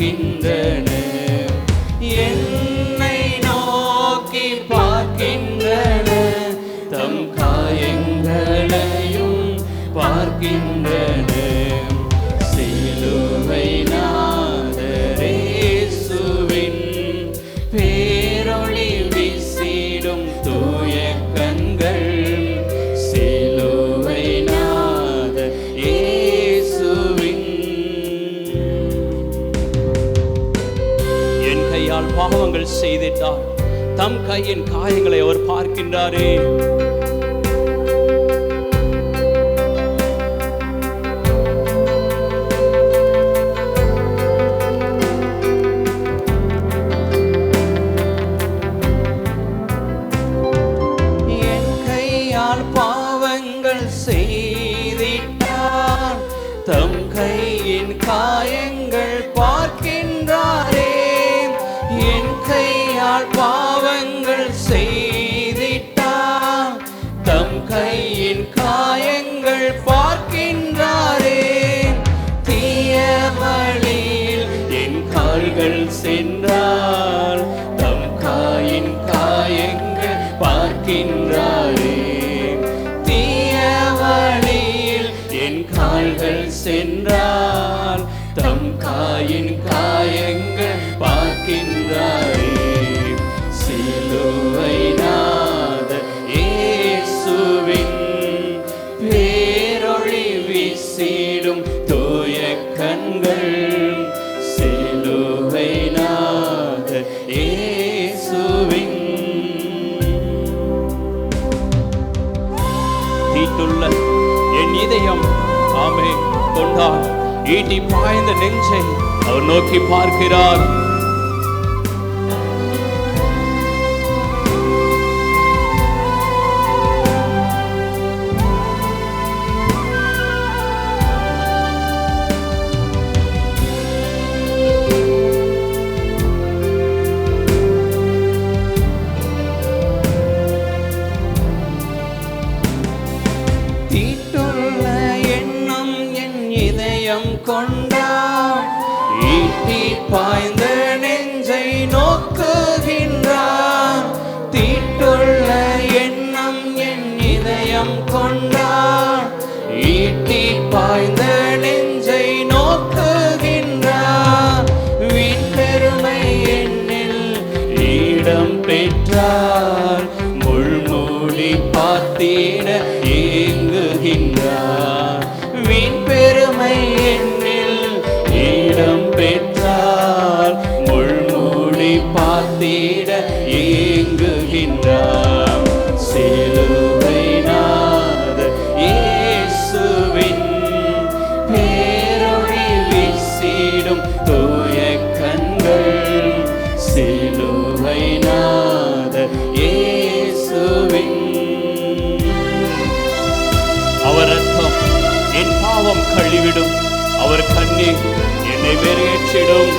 பார்க்கின்றன, என்னை நோக்கி பார்க்கின்றன, தம் காயங்களையும் பார்க்கின்றன. சிலுவை நாதரேசுவின் பேரொளி வீசிடும் தூய கண்கள், சிலுவை நாத இயேசுவின். என் கையால் பாவங்கள் செய்திட்டார், தம் கையின் காயங்களை அவர் பார்க்கின்றாரே. பாவங்கள் செய்திட்டார், தம் கையின் காயங்கள் பார்க்கின்றாரே. என் கையால் பாவங்கள் செய்திட்டார், தம் கையின் காயங்கள் பார்க்கின்றாரே. தீய வழியில் என் கால்கள் சென்றார், தம் காயின் காயங்கள் பார்க்கின்றாரே. கால்கள் சென்றால் தம் காயின் காயங்கள் பார்க்கின்றாரே. சிலுவை நாத இயேசுவின் பேரொளி வீசிடும் தூய கண்கள், சிலுவை நாத இயேசுவின். தீட்டுள்ள என் இதயம் ஆமே கொண்டார், ஈட்டி பாய்ந்த நெஞ்சை அவர் நோக்கி பார்க்கிறார். கொண்டார், ஈட்டி பாய்ந்த நெஞ்சை நோக்குகின்றார். தீட்டுள்ள எண்ணம் என் இதயம் கொண்டார், ஈட்டி பாய்ந்த நெஞ்சை நோக்குகின்றார். வீண்பெருமை என்னில் இடம் பெற்றார், முள்மூடி பார்த்திட ஏங்குகின்றார். வீண்பெருமை இடம் பெற்றார், முள்மூடி பார்த்திட ஏங்குகின்றார். சிலுவை நாத இயேசுவின் பேரொளி வீசிடும் தூய கண்கள், சிலுவை நாத இயேசுவின். அவர் ரத்தம் என் பாவம் கழுவிடும், அவர் கண்ணீர் என்னை வெறியேற்றிடும்.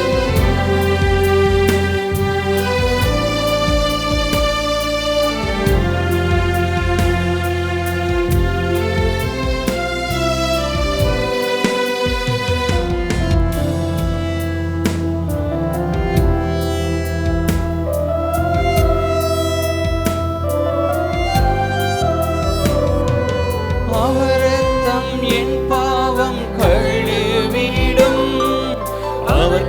அவர் ரத்தம் என் பாவம் கழுவிடும், அவர்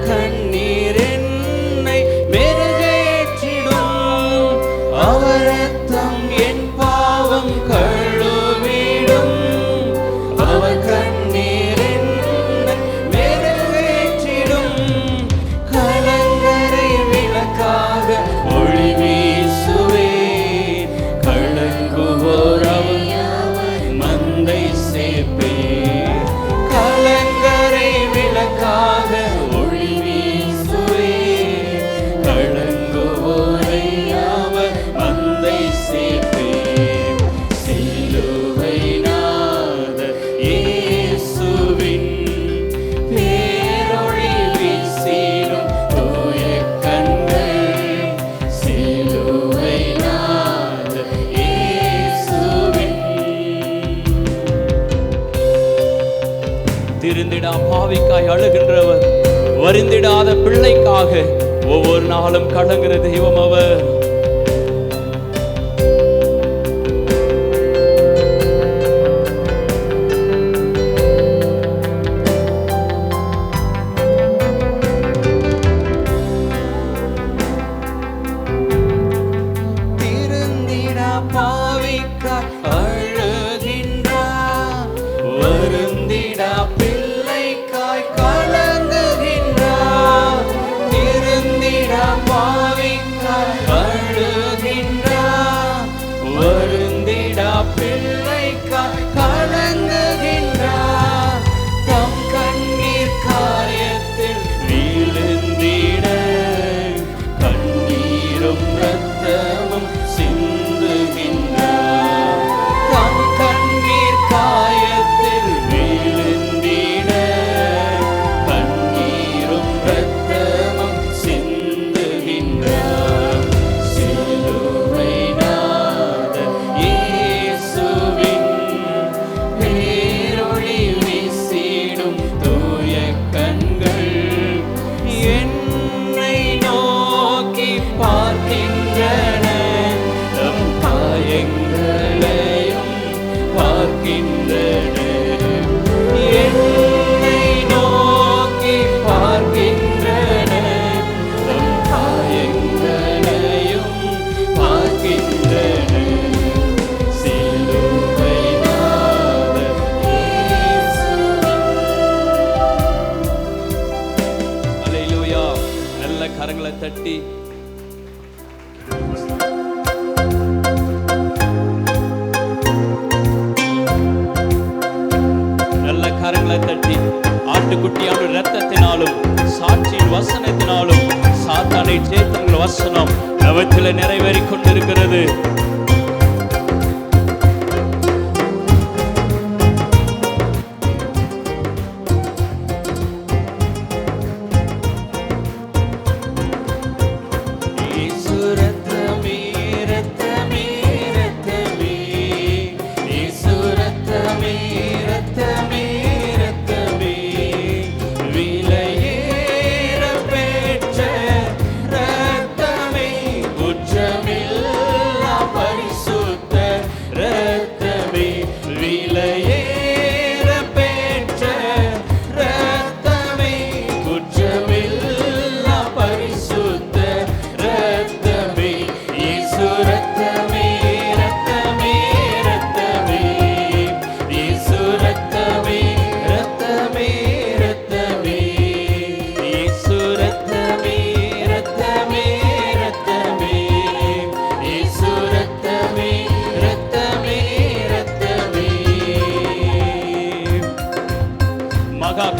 வருந்திடாத பிள்ளைக்காக ஒவ்வொரு நாளும் கலங்குற தெய்வம் அவர். கரங்களை தட்டி நல்ல கரங்களை தட்டி ஆட்டுக்குட்டியான இரத்தத்தினாலும் சாட்சியின் வசனத்தினாலும் சாத்தானை ஜெயித்தவங்க வசனம் நவத்தில் நிறைவேறிக் கொண்டிருக்கிறது.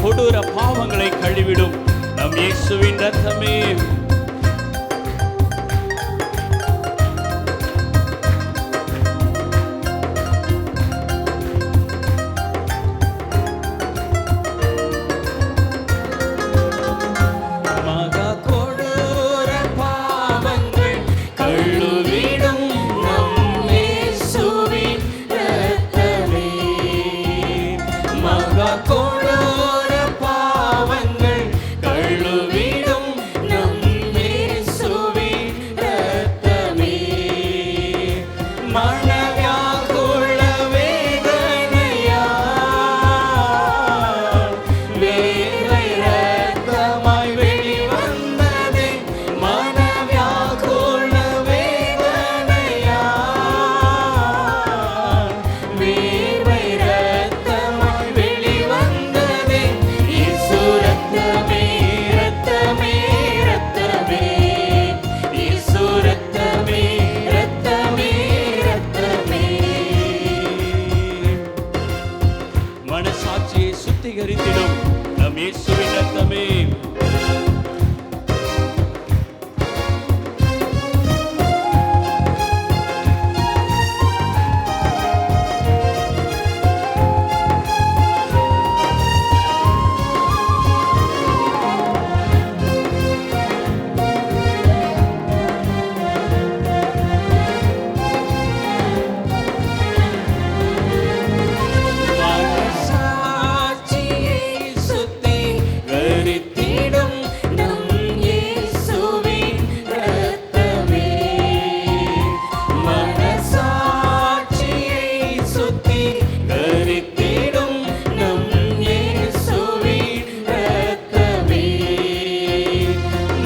கொடூர பாவங்களை கழுவிடும் நம் இயேசுவின் இரத்தமே. வெளிவந்த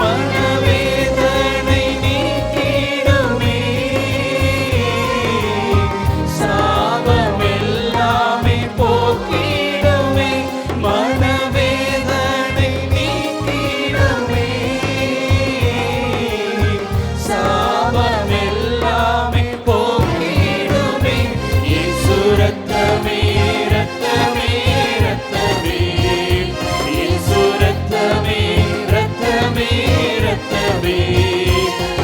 மனவேதனை நீக்கிடுமே, சாபமெல்லாமே போக்கிடுமே, மனவேதனை நீக்கிடுமே, சாபமெல்லாமே போக்கிடுமே. இயேசு ரத்தமே ரத்தமே ரத்தமே, இயேசு ரத்தமே ரத்தமே ரத்தமே,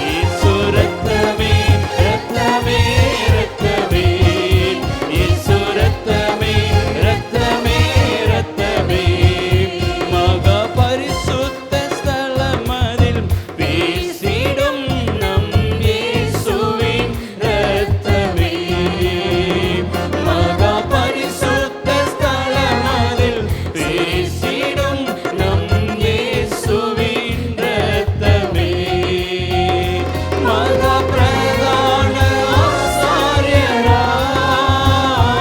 இயேசு ரத்தமே ரத்தமே ரத்தமே, இயேசு ரத்தமே ரத்தமே ரத்தமே. மகா பரிசுத்த ஸ்தலமதில் வீசிடும் நம் இயேசுவின் ரத்தமே, மகா பரிசுத்த ஸ்தலமதில் வீசிடும் நம் இயேசுவின் ரத்தமே. மகா பிரதான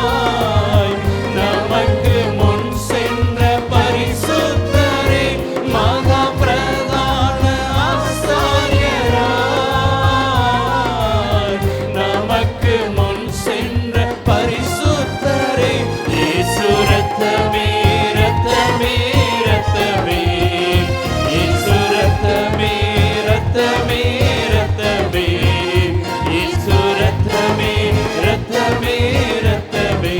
ஆசாரியராய் நமக்கு முன் சென்ற பரிசுத்தரே, மகா பிரதான ஆசாரியராய் நமக்கு முன் சென்ற பரிசுத்தரே. இயேசு ரத்தமே ரத்தமே ரத்தமே, இயேசு ரத்தமே ரத்தமே ரத்தமே, இயேசு ரத்தமே ரத்தமே ரத்தமே,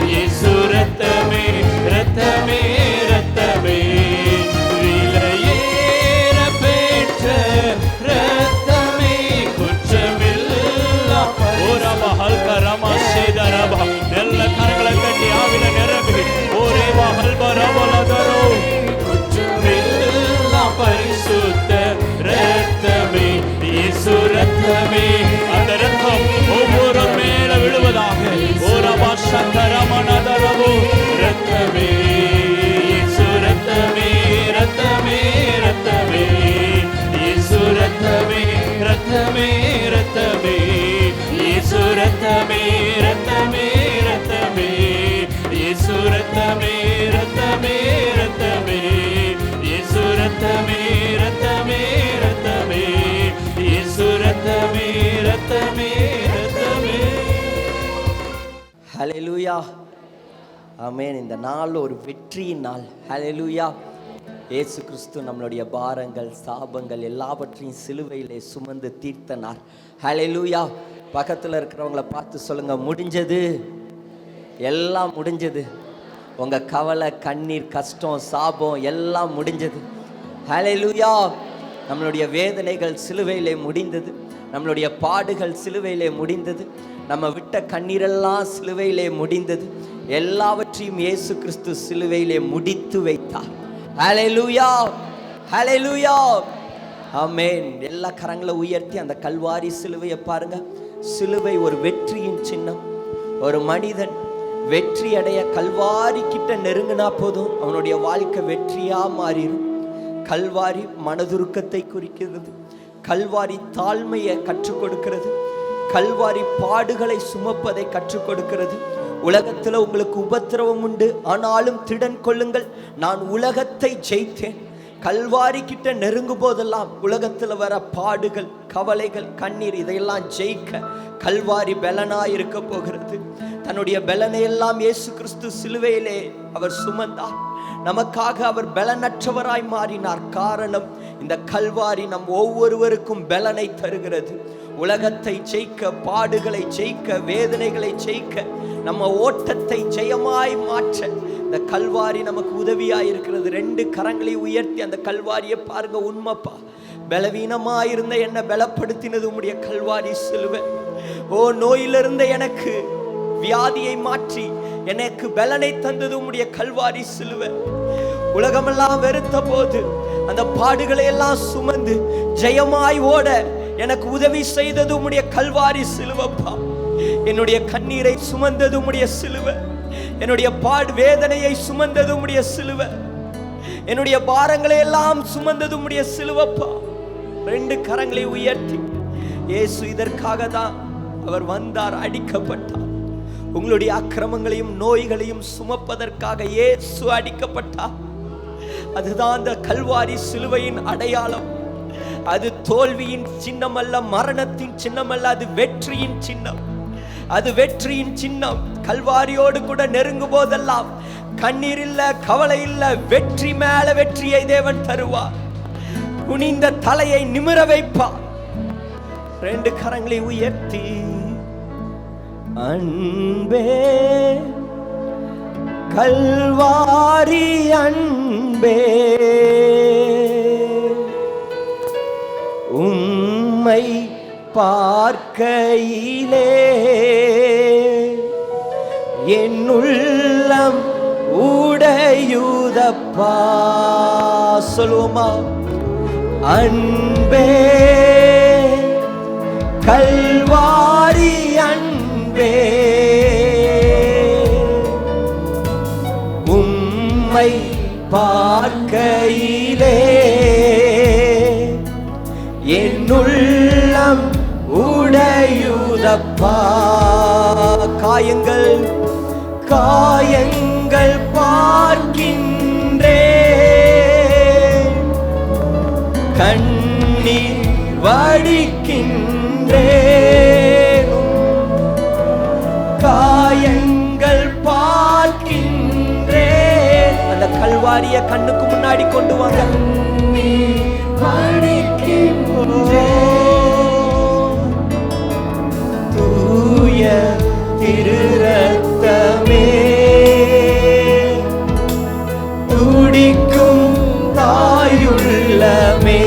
இயேசு ரத்தமே ரத்தமே ரத்தமே. விலையேற பெற்ற ரத்தமே, குற்றமில்லா ஓரமஹல் கரமா சேதரபா. நல்ல கரங்களை கட்டி ஆவில நிரம்பி ஒரே மகள் பரவலதரோ, குற்றமில்லா பரிசுத்த ரத்தமே, இயேசு ரத்தமே. அந்த ரத்தம் ஒவ்வொரு மேல விழுவதாக. ஓரமா சங்கரமனதரவோ ரத்தமே, இயேசு ரத்தமே ரத்தமே ரத்தமே, இயேசு ரத்தமே ரத்தமே ரத்தமே, இயேசு ரத்தமே ரத்தமே ரத்தமே, இயேசு ரத்தமே ரத்தமே ரத்தமே, இயேசு ரத்தமே ரத்தமே ரத்தமே, இயேசு ரத்தமே ரத்தமே ரத்தமே. ஹல்லேலூயா, ஆமென். இந்த நாள் ஒரு வெற்றியின் நாள். ஹல்லேலூயா. இயேசு கிறிஸ்து நம்மளுடைய பாரங்கள் சாபங்கள் எல்லாவற்றையும் சிலுவையிலே சுமந்து தீர்த்த நாள். ஹல்லேலூயா. பக்கத்தில் இருக்கிறவங்கள பார்த்து சொல்லுங்க, முடிஞ்சது, எல்லாம் முடிஞ்சது. உங்கள் கவலை கண்ணீர் கஷ்டம் சாபம் எல்லாம் முடிஞ்சது. ஹல்லேலூயா. நம்மளுடைய வேதனைகள் சிலுவையிலே முடிந்தது, நம்மளுடைய பாடுகள் சிலுவையிலே முடிந்தது, நம்ம விட்ட கண்ணீரெல்லாம் சிலுவையிலே முடிந்தது. எல்லாவற்றையும் இயேசு கிறிஸ்து சிலுவையிலே முடித்து வைத்தார். ஹல்லேலூயா ஹல்லேலூயா ஆமென். எல்லா கரங்களை உயர்த்தி அந்த கல்வாரி சிலுவையை பாருங்க. சிலுவை ஒரு வெற்றியின் சின்னம். ஒரு மனிதன் வெற்றி அடைய கல்வாரி கிட்ட நெருங்கினா போதும் அவனுடைய வாழ்க்கை வெற்றியா மாறிடும். கல்வாரி மனதுருக்கத்தை குறிக்கிறது. கல்வாரி தாழ்மையை கற்றுக் கொடுக்கிறது. கல்வாரி பாடுகளை சுமப்பதை கற்றுக் கொடுக்கிறது. உலகத்தில் உங்களுக்கு உபத்திரவம் உண்டு, ஆனாலும் திடன் கொள்ளுங்கள், நான் உலகத்தை ஜெயித்தேன். கல்வாரி கிட்ட நெருங்கும் போதெல்லாம் உலகத்தில் வர பாடுகள் கவலைகள் கண்ணீர் இதையெல்லாம் ஜெயிக்க கல்வாரி பலனாய் இருக்க போகிறது. தன்னுடைய பலனை எல்லாம் இயேசு கிறிஸ்து சிலுவையிலே அவர் சுமந்தார். நமக்காக அவர் பலனற்றவராய் மாறினார். காரணம், இந்த கல்வாரி நம் ஒவ்வொருவருக்கும் பலனை தருகிறது. உலகத்தை ஜெயிக்க, பாடுகளை ஜெயிக்க, வேதனைகளை ஜெயிக்க, நம்ம ஓட்டத்தை ஜெயமாய் மாற்ற இந்த கல்வாரி நமக்கு உதவியாய் இருக்கிறது. 2 கரங்களை உயர்த்தி அந்த கல்வாரியை பாருங்க. உண்மைப்பா, பலவீனமாயிருந்த என்னை பலப்படுத்தினது உம்முடைய கல்வாரி சிலுவை. ஓ, நோயிலிருந்த எனக்கு வியாதியை மாற்றி எனக்கு பலனை தந்தது உம்முடைய கல்வாரி சிலுவை. உலகமெல்லாம் வெறுத்த போது அந்த பாடுகளை எல்லாம் சுமந்து ஜெயமாய் ஓட எனக்கு உதவி செய்தது உம்முடைய கல்வாரி சிலுவைப்பா. என்னுடைய கண்ணீரை சுமந்தது உம்முடைய சிலுவை. என்னுடைய வேதனையை சுமந்தது உம்முடைய சிலுவை. என்னுடைய பாரங்களை எல்லாம் சுமந்தது உம்முடைய சிலுவைப்பா. 2 கரங்களை உயர்த்தி, இயேசு இதற்காக தான் அவர் வந்தார், அடிக்கப்பட்டார். உங்களுடைய அக்கிரமங்களையும் நோய்களையும் சுமப்பதற்காக இயேசு அடிக்கப்பட்டார். அதுதான் அந்த கல்வாரி சிலுவையின் அடையாளம். அது தோல்வியின் சின்னம் அல்ல, மரணத்தின் சின்னம் அல்ல, அது வெற்றியின் சின்னம். அது வெற்றியின் சின்னம். கல்வாரியோடு கூட நெருங்கும் போதெல்லாம் கண்ணீர் இல்ல, கவலை இல்ல, வெற்றி மேல வெற்றியை தேவன் தருவார். குனிந்த தலையை நிமிர வைப்பார். 2 கரங்களை உயர்த்தி அன்பே கல்வாரி அன்பே உம்மை பார்க்கையிலே என் உள்ளம் உடையுதப்பா. சொல்லுவோமா? அன்பே கல்வாரி அன்பே உம்மை பார்க்கையிலே என் உள்ளம் உடையுதப்பா. காயங்கள் காயங்கள் பார்க்கின்றே, கண்ணீர் வடிக்கின்றே. காயங்கள் பார்க்கின்றே. அந்த கல்வாரிய கண்ணுக்கு முன்னாடி கொண்டு வாங்க. தூய திரு ரத்தமே துடிக்கும் தாயுள்ளமே,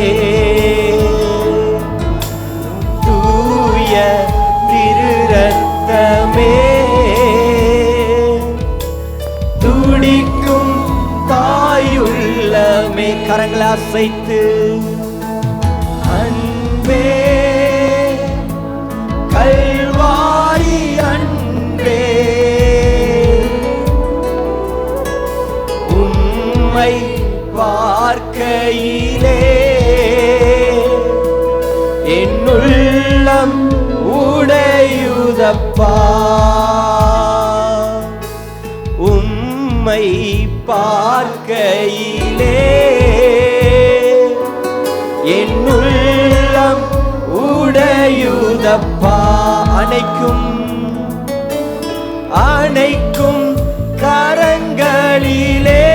தூய திரு ரத்தமே துடிக்கும் தாயுள்ளமே. கரங்களை அசைத்து அன்பே கல்வாரி அன்பே உம்மை பார்க்கையிலே என் உள்ளம் உடையுதப்பா. உம்மை பார்க்கையிலே என் உள்ளம் உடையுதப்பா. அணைக்கும் அணைக்கும் கரங்களிலே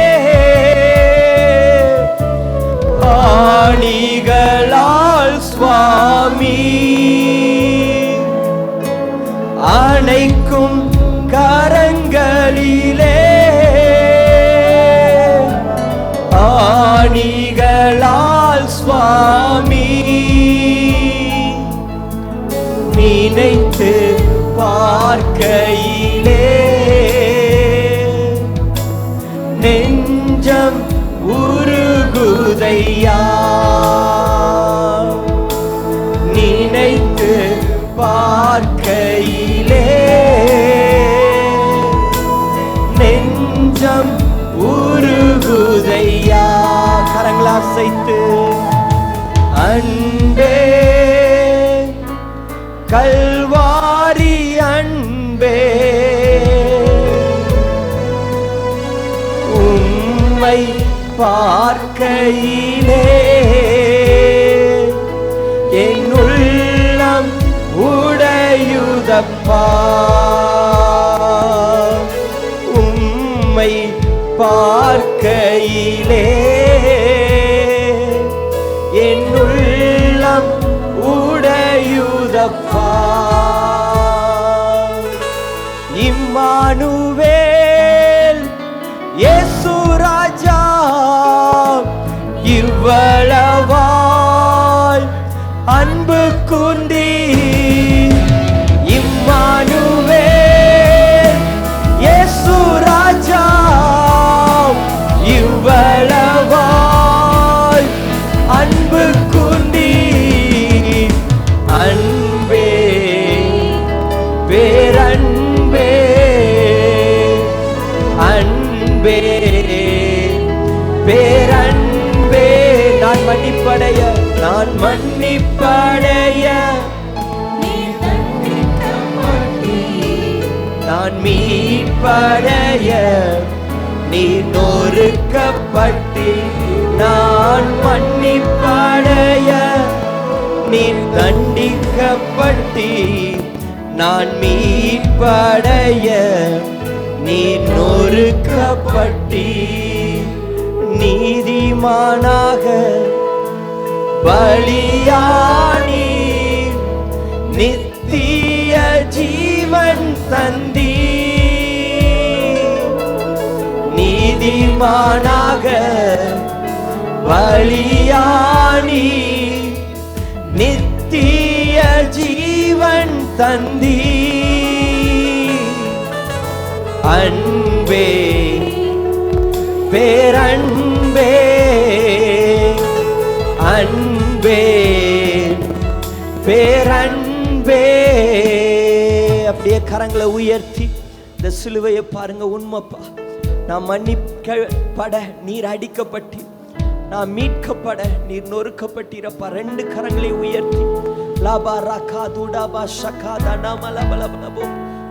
ஆணிகளால் சுவாமி, அணைக்கும் கரங்களிலே ஆணிகளால் சுவாமி, நினைத்து பார்க்கையிலே நெஞ்சம் உருகுதையா. நினைத்து பார்க்கையிலே நெஞ்சம் உருகுதையா. கரங்களை அசைத்து அன்பே கல்வாரி அன்பே உம்மை பார்க்கையிலே என் உள்ளம் உடையுதப்பா. உம்மை பார்க்கையிலே என் உள்ளம் உடையுதப்பா. இம்மானுவேல் இயேசு ராஜா இவ்வளவாய் அன்பு கூர்ந்தி. இம்மானுவேல் இயேசு ராஜா இவ்வளவாய் அன்பு கூர்ந்தி. அன்பே பேரன்பே அன்பே பேரன்பே. நான் மன்னிப்படைய நான் மன்னிப்படைய நான் மீட்படைய நீ நொறுக்கப்பட்டி நான் மன்னிப்படைய, நீ தண்டிக்கப்பட்டி நான் மீட்படைய, நீ நொறுக்கப்பட்டி நீதிமானாக பலியானி நித்திய ஜீவன் தந்தி. நீதிமானாக பலியானி நித்திய ஜீவன் தந்தி. அன்பே பேரன்பே அன்பே பேரன்பே. அப்படியே கரங்களை உயர்த்தி இந்த சிலுவையை பாருங்க. உண்மைப்பா, நான் மன்னிக்கப்பட நீர் அடிக்கப்பட்டு, நான் மீட்கப்பட நீர் நொறுக்கப்பட்டீரப்பா. ரெண்டு கரங்களை உயர்த்தி லாபா ராகா தூடாபா ஷகாதா நாமலபலபலபோ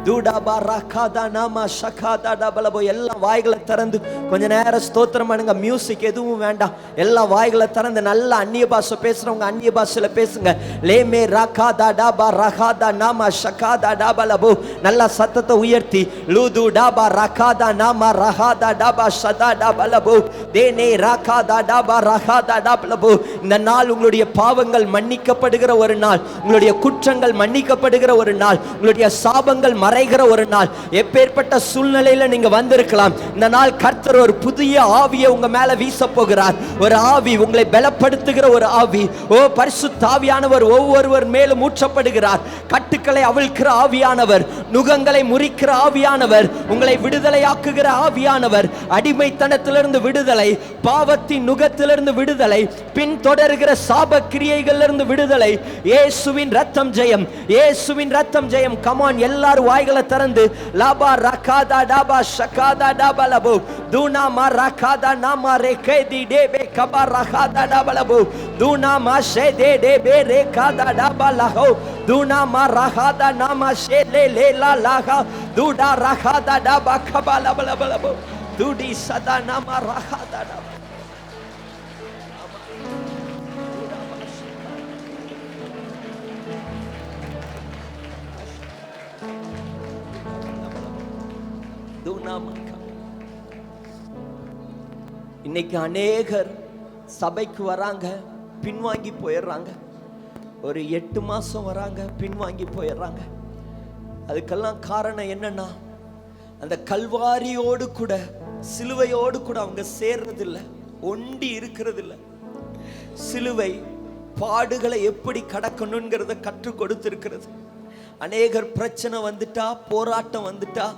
தூடாபா ராகாதா நாமா ஷகாதா டபலபோ. எல்லாம் வாய்களை திறந்து கொஞ்ச நேரம் ஸ்தோத்திரம் பண்ணுங்க. மியூசிக் எதுவும் வேண்டாம். எல்லாம் வாய்களை திறந்து நல்ல அந்நிய பாஷை பேசுறவங்க அந்நிய பாஷையில பேசுங்க. லேமே ராகாதா டாபா ரகாதா நாமா ஷகாதா டபலபோ. நல்ல சத்தத்தை உயர்த்தி லூது டாபா ரகாதா நாமா ரகாதா டாபா ஷதா டபலபோ தேனே ராகாதா டாபா ரகாதா டபலபோ. இந்த நாள் உங்களுடைய பாவங்கள் மன்னிக்கப்படுகிற ஒரு நாள், உங்களுடைய குற்றங்கள் மன்னிக்கப்படுகிற ஒரு நாள், உங்களுடைய சாபங்கள் மறைகிற ஒரு நாள். எப்பேற்பட்ட சூழ்நிலையில நீங்க வந்திருக்கலாம், இந்த நாள் கர்த்தர் ஒரு புதிய ஆவியை உங்க மேல வீச போகிறார். ஒரு ஆவி, உங்களை பலப்படுத்துகிற ஒரு ஆவி. ஓ பரிசுத்த ஆவியானவர் ஒவ்வொருவர் மேலும் ஊற்றப்படுகிறார். கட்டுக்களை அவிழ்க்கிற ஆவியானவர், நுகங்களை முறிக்கிற ஆவியானவர், உங்களை விடுதலையாக்குகிற ஆவியானவர். அடிமைத்தனத்திலிருந்து விடுதலை, பாவத்தின் நுகத்திலிருந்து விடுதலை, பின்தொடர்கிற சாப கிரியைகளிலிருந்து விடுதலை. இயேசுவின் ரத்தம் ஜெயம், இயேசுவின் ரத்தம் ஜெயம். கமான், எல்லாரும் வாய்களை திறந்து லாபா ரகாதா டாபா ஷகாதா டாபா லபோ தூனா மா ரகாதா நாமா ரேகேதி டேபே கபா ரகாதா டாபா லபோ தூனா மா ஷேதே டேபே ரேகாதா டாபா லஹோ தூனா மா ரகாதா நாமா ஷேலே லேலா லஹா தூடா ரகாதா டாபா கபா லபா லபா லபோ தூடி சதா நாமா ரகாதா டாபா. இன்னைக்கு அநேகர் சபைக்கு வராங்க, பின்வாங்கி போயிடுறாங்க. ஒரு 8 மாசம் வராங்க, பின்வாங்கி போயிடுறாங்க. அதுக்கெல்லாம் காரணம் என்னன்னா, அந்த கல்வாரியோடு கூட சிலுவையோடு கூட அவங்க சேர்றதில்லை, ஒண்டி இருக்கிறது இல்லை. சிலுவை பாடுகளை எப்படி கடக்கணுங்கிறத கற்றுக் கொடுத்திருக்கிறது. அநேகர் பிரச்சனை வந்துட்டா, போராட்டம் வந்துட்டா,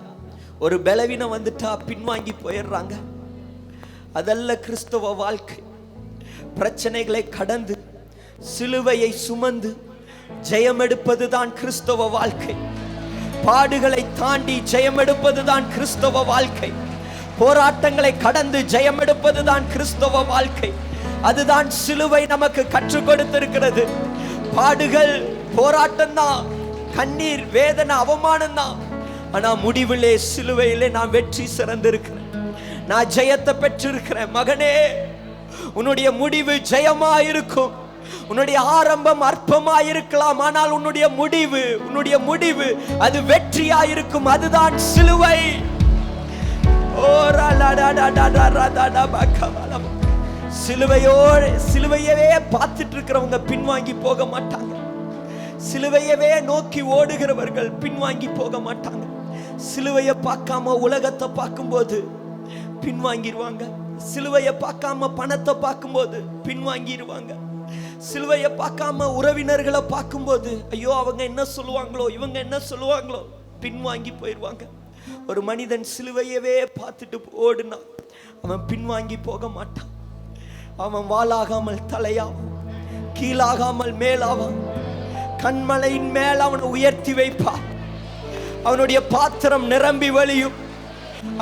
ஒரு பலவீனம் வந்துட்டா பின்வாங்கி போயிடுறாங்க. அதல்ல கிறிஸ்தவ வாழ்க்கை. பிரச்சனைகளை கடந்து சிலுவையை சுமந்து ஜெயமெடுப்பதுதான் கிறிஸ்தவ வாழ்க்கை. பாடுகளை தாண்டி ஜெயமெடுப்பதுதான் கிறிஸ்தவ வாழ்க்கை. போராட்டங்களை கடந்து ஜெயமெடுப்பதுதான் கிறிஸ்தவ வாழ்க்கை. அதுதான் சிலுவை நமக்கு கற்றுக் கொடுத்திருக்கிறது. பாடுகள், போராட்டம் தான், கண்ணீர், வேதனை, அவமானம் தான். ஆனா முடிவிலே சிலுவையிலே நான் வெற்றி சிறந்திருக்கிறேன், நான் ஜெயத்தை பெற்றிருக்கிறேன். மகனே, உன்னுடைய முடிவு ஜெயமாயிருக்கும். உன்னுடைய ஆரம்பம் அற்பமாயிருக்கலாம், ஆனால் உன்னுடைய முடிவு அது வெற்றியாயிருக்கும். அதுதான் சிலுவை. சிலுவையவே பார்த்துட்டு இருக்கிறவங்க பின்வாங்கி போக மாட்டாங்க. சிலுவையவே நோக்கி ஓடுகிறவர்கள் பின்வாங்கி போக மாட்டாங்க. சிலுவையை பார்க்காம உலகத்தை பார்க்கும்போது பின்வாங்கிடுவாங்க. சிலுவையை பார்க்காம பணத்தை பார்க்கும்போது பின்வாங்கிடுவாங்க. சிலுவையை பார்க்காம உறவினர்களை பார்க்கும்போது ஐயோ அவங்க என்ன சொல்லுவாங்களோ, இவங்க என்ன சொல்லுவாங்களோ, பின்வாங்கி போயிடுவாங்க. ஒரு மனிதன் சிலுவையவே பார்த்துட்டு ஓடுனா அவன் பின்வாங்கி போக மாட்டான். அவன் வாளாகாமல் தலையாவான், கீழாகாமல் மேலாவான். கண்மலையின் மேல் அவனை உயர்த்தி வைப்பான். அவனுடைய பாத்திரம் நிரம்பி வழியும்.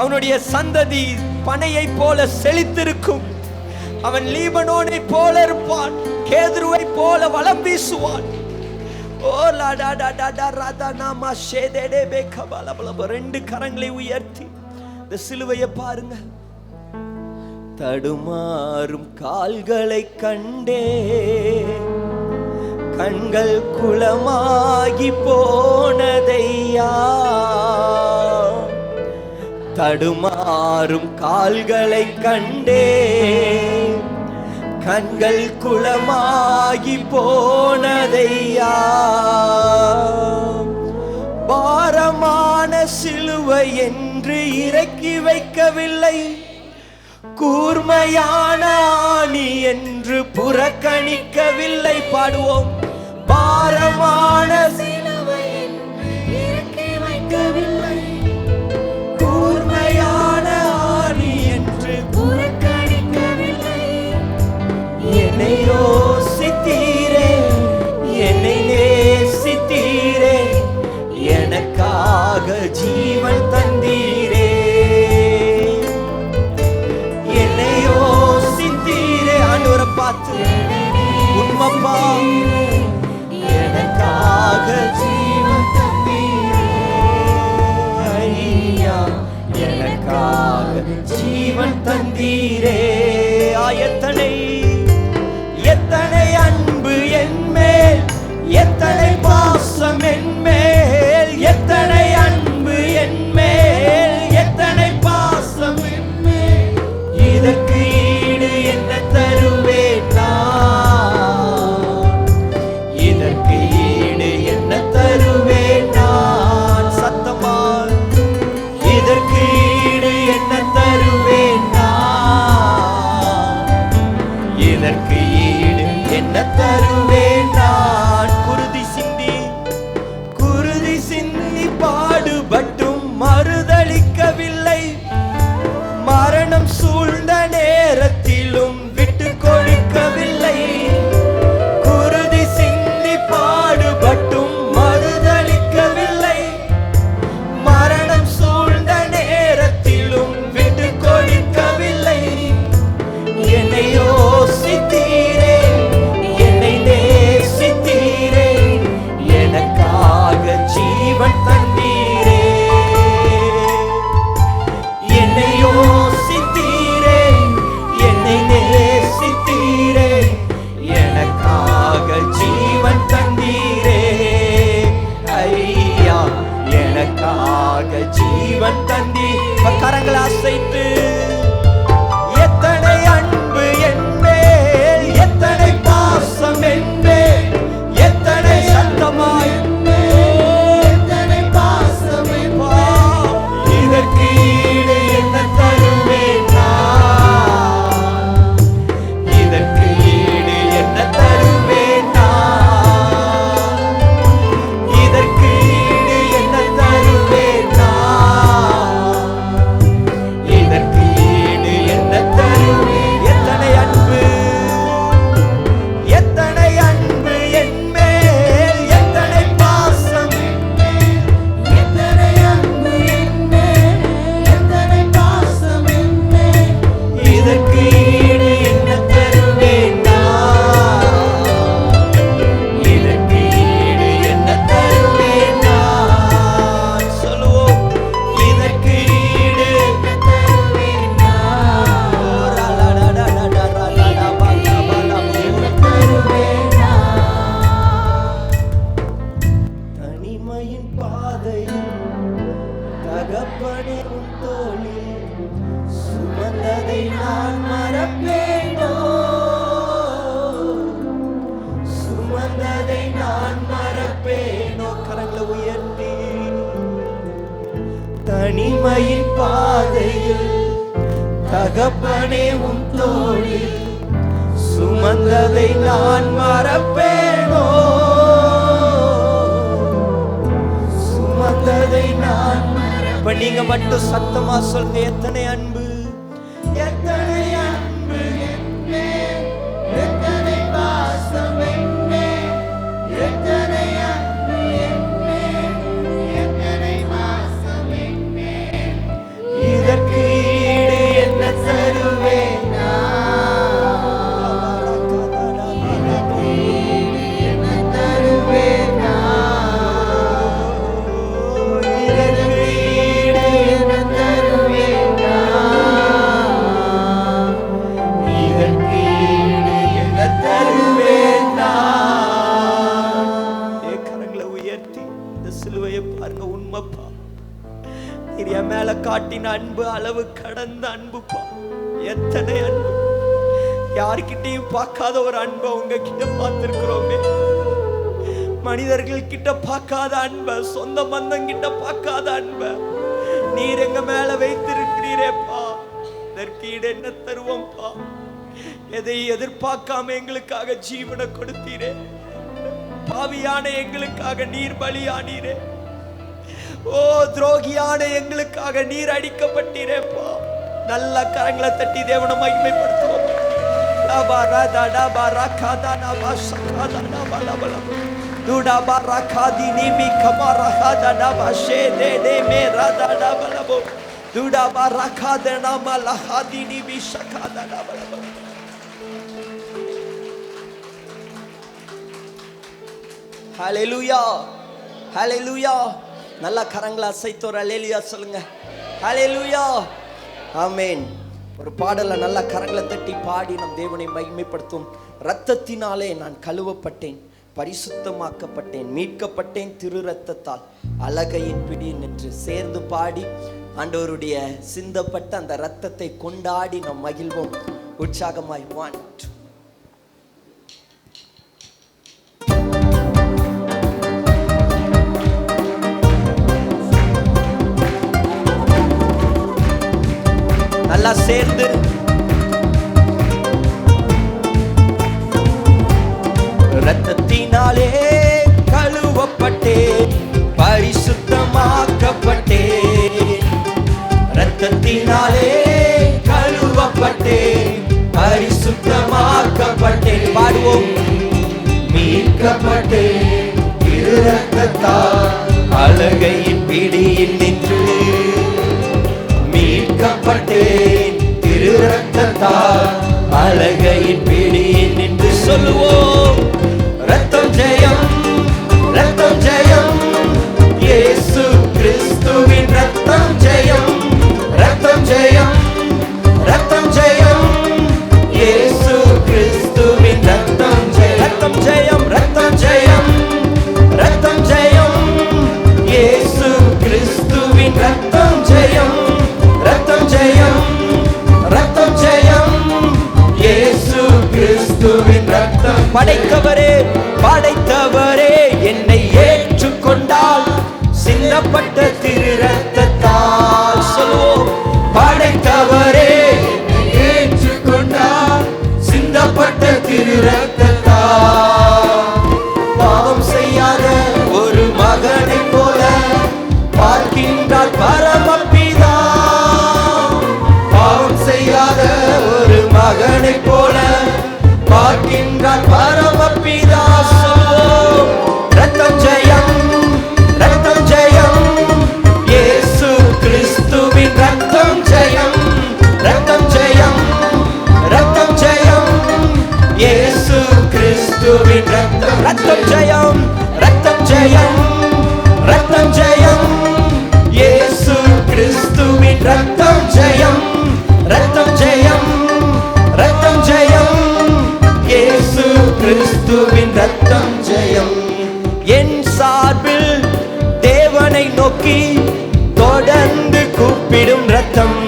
அவனுடைய சந்ததி பனையை போல செழித்திருக்கும். அவன் லீபனோனை போல இருப்பான், கேதுருவை போல வலம் வீசுவான். ரெண்டு கரங்களை உயர்த்தி இந்த சிலுவையை பாருங்க. தடுமாறும் கால்களை கண்டே கண்கள் குளமாகி போனதையா. தடுமாறும் கால்களை கண்டே கண்கள் குளமாகி போனதையா. பாரமான சிலுவை என்று இறக்கி வைக்கவில்லை, கூர்மையான ஆணி என்று புறக்கணிக்கவில்லை. பாடுவோம். பாரமான சிலுவை என்று இறக்கி வைக்கவில்லை, கூர்மையான ஆணி என்று புறக்கணிக்கவில்லை. என்னை யோசித்தீரே, என்னை நேசித்தீரே, எனக்காக ஜீவன் தந்தீரே. என்னை யோசித்தீரே, ஆண்டவரை பார்த்து உண்மைப்பா, எனக்காக ஜீவன் தந்தீரே. ஐயா, எனக்காக ஜீவன் தந்தீரே. எத்தனை எத்தனை அன்பு என் மேல், எத்தனை பாசம் என் மேல், எத்தனை அன்பு என் மேல், எத்தனை பாசம் என் மேல். இதற்கு ஈடு என்ன தருவேன் நான், இதற்கு ஈடு என்ன தருவேன் நான். சத்தமா, இதற்கு ஈடு என்ன தருவேன் நான், இதற்கு ஈடு என்ன தருவேன் நான். குருதி சிந்தி பாடுபட்டும் மறுதளிக்கவில்லை, மரணம் சூழ்ந்த நேரத்திலும் விட்டு கொடுக்கவில்லை. குருதி சிந்தி பாடுபட்டும் மறுதளிக்கவில்லை, மரணம் சூழ்ந்த நேரத்திலும் விட்டு கொடுக்கவில்லை. என்னை யோசித்தீரே, என்னை நேசித்தீரே, எனக்காக ஜீவன் தந்தீரே. என்னை யோசித்தீரே, என்னை நேசித்தீரே, எனக்காக ஜீவன் தந்தீரே. ஐயா, எனக்காக ஜீவன் தந்தீ. கரங்களை அசைத்து, எத்தனை அன்பு என் மேல், எத்தனை பாசம் என் மேல், எத்தனை சத்தமாய் எத்தனை பாசம் என் மேல். இதற்கு ஈடு என்ன தருவேன் நான், இதற்கு ஈடு என்ன தருவேன் நான், இதற்கு ஈடு என்ன தருவேன் நான், இதற்கு ஈடு என்ன தருவேன். எத்தனை அன்பு, எத்தனை அன்பு என் மேல், எத்தனை பாசம் என் மேல், எத்தனை அன்பு என் மேல், எத்தனை பாசம் என் மேல். இதற்கு ஈடு என்ன தருவேன் நான், இதற்கு ஈடு என்ன தருவேன் நான். சொல்லுவோம். இதற்கு ஈடு என்ன தருவேன் நான். தனிமையின் பாதையில் தகப்பனே உன் தோளில் சுமந்ததை நான் மறப்பேனோ, சுமந்ததை நான் மறப்பேனோ. கரங்களை உயர்த்தி. தனிமையின் பாதையில் தகப்பனே உன் தோளில் சுமந்ததை நான் மறப்பேனோ, சுமந்ததை நான் மறப்பேனோ. இப்ப நீங்க மட்டும் சத்தமா சொல்லுங்க. எத்தனை அன்பு, எத்தனை அன்பு என் மேல், எத்தனை பாசம் என் மேல், எத்தனை அன்பு என் மேல், எத்தனை பாசம் என் மேல். இதற்கு ஈடு என்ன தருவேன் நான், இதற்கு ஈடு என்ன தருவேன் நான், இதற்கு ஈடு என்ன தருவேன் நான். மேல காட்டின அன்பு அளவு கடந்த அன்புப்பா. எத்தனை அன்பு! யார்கிட்டையும் பார்க்காத ஒரு அன்பை உங்ககிட்ட பார்த்திருக்கிறோமே. மனிதர்கள் கிட்ட பார்க்காத அன்ப, சொந்த பந்தம் கிட்ட பார்க்காத அன்ப நீர் எங்க மேல வைத்திருக்கிறீரேப்பா. இதற்கு ஈடு என்ன தருவோம்ப்பா? எதை எதிர்பார்க்காம எங்களுக்காக ஜீவனை கொடுத்தீரே. பாவியான எங்களுக்காக நீர் பலியானீரே. ஓ துரோகியான எங்களுக்காக நீர் அடிக்கப்பட்டீரேப்பா. நல்ல கரங்களை தட்டி தேவனை மகிமைப்படுத்துவோம். ஹல்லேலூயா, ஹல்லேலூயா. நல்ல கரங்களை அசைத்தோர் ஹல்லேலூயா சொல்லுங்க. ஹல்லேலூயா, ஆமென். ஒரு பாடலை நல்ல கரங்களை தட்டி பாடி நம் தேவனை மகிமைப்படுத்தும். இரத்தத்தினாலே நான் கழுவப்பட்டேன், பரிசுத்தமாக்கப்பட்டேன், மீட்கப்பட்டேன் திரு இரத்தத்தால் அலகையின் பிடி நின்று சேர்ந்து பாடி ஆண்டவருடைய சிந்தப்பட்ட அந்த இரத்தத்தை கொண்டாடி நாம் மகிழ்வோம் உற்சாகமாய். 1 2 நல்லா சேர்ந்து இரத்தத்தினாலே கழுவப்பட்டேன், பரிசுத்தமாக்கப்பட்டேன். இரத்தத்தினாலே கழுவப்பட்டேன், பரிசுத்தமாக்கப்பட்டேன். பாடுவோம். மீட்கப்பட்டேன் திரு இரத்தத்தால் அலகையின் பிடியில் நின்று. மீட்கப்பட்டேன் திரு இரத்தத்தால் அலகையின் பிடியில் நின்று. சொல்லுவோம். இரத்தம் ஜெயம், இரத்தம் ஜெயம், இயேசு கிறிஸ்துவின் இரத்தம் ஜெயம். இரத்தம் ஜெயம், இரத்தம் ஜெயம், இயேசு கிறிஸ்துவின் இரத்தம் ஜெயம். இரத்தம் ஜெயம், இரத்தம் ஜெயம், இரத்தம் ஜெயம், இயேசு கிறிஸ்துவின் இரத்தம் ஜெயம். இரத்தம் ஜெயம், இரத்தம் ஜெயம், இயேசு கிறிஸ்துவின் இரத்தம். படைத்தவரே, படைத்தவரே என்னை ஏற்றுக்கொண்டால் சிந்தப்பட்ட திரு இரத்தத்தால். சொல்லுவோம். படைத்தவரே ஏற்றுக்கொண்டால் சிந்தப்பட்ட திரு இரத்தத்தால். பாவம் செய்யாத ஒரு மகனை போல பார்க்கின்றார் பரமபிதா. பாவம் செய்யாத ஒரு மகனை போல பார்க்கின்றார் பரமபிதா. இரத்தம் ஜெயம், இரத்தம் ஜெயம், இயேசு கிறிஸ்துவின் இரத்தம் ஜெயம். இரத்தம் ஜெயம், இரத்தம் ஜெயம், இயேசு கிறிஸ்துவின் இரத்தம். இரத்தம் ஜெயம், இரத்தம் ஜெயம், இரத்தம் ஜெயம், இயேசு கிறிஸ்துவின் இரத்தம் ஜெயம். இரத்தம் ஜெயம், இரத்தம் ஜெயம், இயேசு கிறிஸ்துவின் இரத்தம் ஜெயம். என் சார்பில் தேவனை நோக்கி தொடர்ந்து கூப்பிடும் இரத்தம்.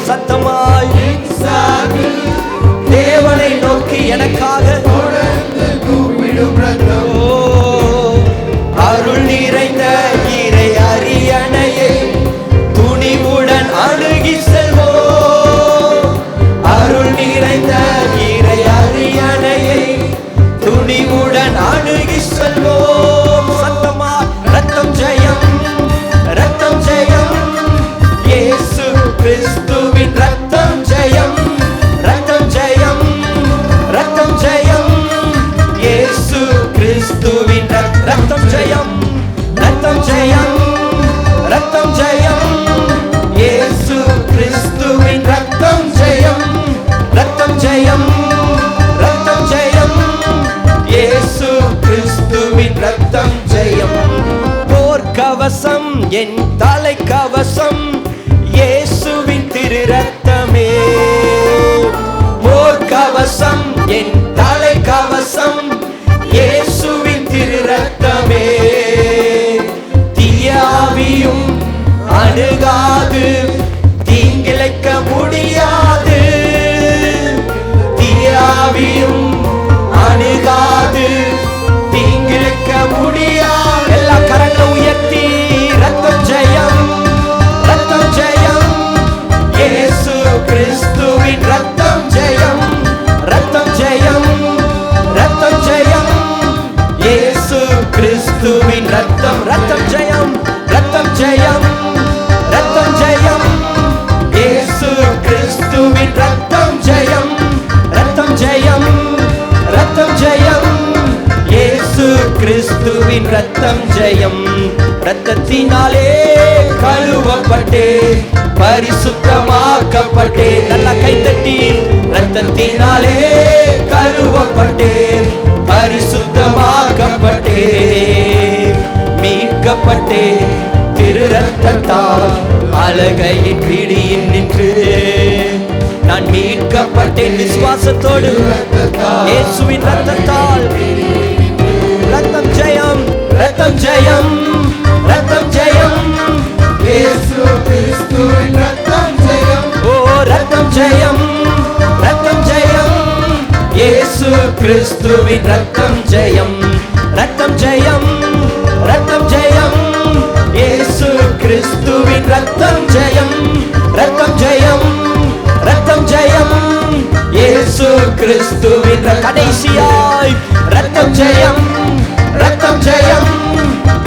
சத்தமாய். என் சார்பில் தேவனை நோக்கி எனக்காக தொடர்ந்து கூப்பிடும் இரத்தம். அருள் நிறைந்த இறை அரியணையை துணிவுடன் அணுகி செல்வோம். அருள் நிறைந்த இறை அரியணையை துணிவுடன் அணுகி செல்வோம். சத்தமா. இரத்தம் ஜெயம், இரத்தம் ஜெயம், இயேசு கிறிஸ்துவின் இரத்தம் ஜெயம். இரத்தம் ஜெயம், இரத்தம் ஜெயம், இயேசு கிறிஸ்துவின் இரத்தம் ஜெயம். இரத்தம் ஜெயம், இரத்தம் ஜெயம், இயேசு கிறிஸ்துவின் இரத்தம் ஜெயம். இரத்தம் ஜெயம், இரத்தம் ஜெயம், இயேசு கிறிஸ்துவின் இரத்தம் ஜெயம். போர்க்கவசம் என் தலைக்கவசம் இயேசுவின் திரு இரத்தமே. போர்க்கவசம் என் தலைக்கவசம் இயேசுவின் திரு இரத்தமே. தீயாவியும் அணுகாத ரத்தம் ஜெயம், ரத்தம் ஜெயம், ரத்தம் ஜெயம். இயேசு கிறிஸ்துவின் ரத்தம் ஜெயம், ரத்தம் ஜெயம், ரத்தம் ஜெயம். இயேசு கிறிஸ்துவின் ரத்தம் ஜெயம். ரத்தத்தினாலே கழுவப்பட்டே பரிசுத்தமாக்கப்பட்டே. நல்லா கைத்தட்டி. ரத்தத்தினாலே கழுவப்பட்டே பரிசுத்தமாக்கப்பட்டே மீட்கப்பட்டே திரு ரத்தத்தால் அலகையின் பிடியில் நின்று நான் மீட்கப்பட்டேன். விசுவாசத்தோடு இயேசுவின் ரத்தத்தால். ரத்தம் ஜெயம், ரத்தம் ஜெயம், ரத்தம் ஜெயம். இயேசு கிறிஸ்துவின் ரத்தம் ஜெயம். ஓ ரத்தம் ஜெயம், ரத்தம் ஜெயம். இயேசு கிறிஸ்துவின் ரத்தம் ஜெயம், ரத்தம் ஜெயம், ரத்தம் ஜெயம். இயேசு கிறிஸ்துவின் ரத்தம் ஜெயம், ரத்தம் ஜெயம், ரத்தம் ஜெயம். இயேசு கிறிஸ்துவின் கடைசியாய் ரத்தம் ஜெயம், ரத்தம் ஜெயம்.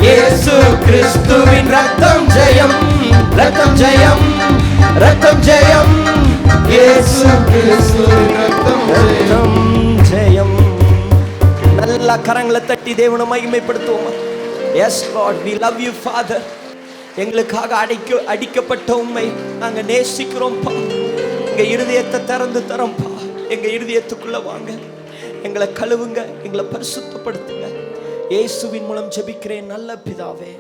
இயேசு கிறிஸ்துவின் ரத்தம் ஜெயம், ரத்தம் ஜெயம், ரத்தம் ஜெயம். இயேசு கிறிஸ்துவின் ரத்தம் ஜெயம். நல்ல கரங்களை தட்டி தேவனை மகிமைப்படுத்துவோம். Yes Lord, we love you Father. எங்களுக்காக அடிக்கப்பட்ட உம்மை நாங்க நேசிக்கிறோம்ப்பா. எங்க இருதயத்தை திறந்து தரோம்ப்பா. எங்க இருதயத்துக்குள்ள வாங்க, எங்களை கழுவுங்க, எங்களை பரிசுத்தப்படுத்துங்க. இயேசுவின் மூலம் ஜெபிக்கிறேன் நல்ல பிதாவே.